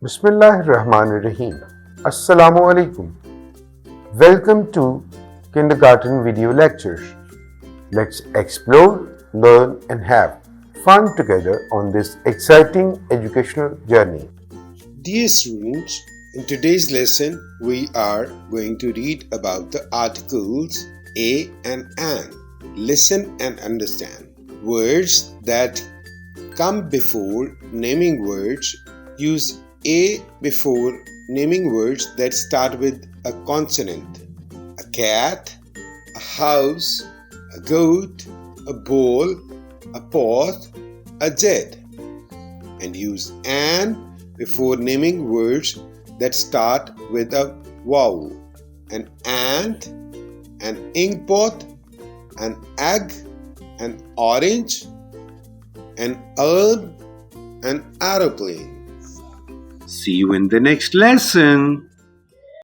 Bismillahirrahmanirrahim. Assalamu alaikum. Welcome to Kindergarten Video Lectures. Let's explore, learn, and have fun together on this exciting educational journey. Dear students, in today's lesson, we are going to read about the articles a and an. Listen and understand. Words that come before naming words use a before naming words that start with a consonant. A cat, a house, a goat, a ball, a pot, a jet. And use an before naming words that start with a vowel. An ant, an ink pot, an egg, an orange, an herb, an aeroplane. See you in the next lesson.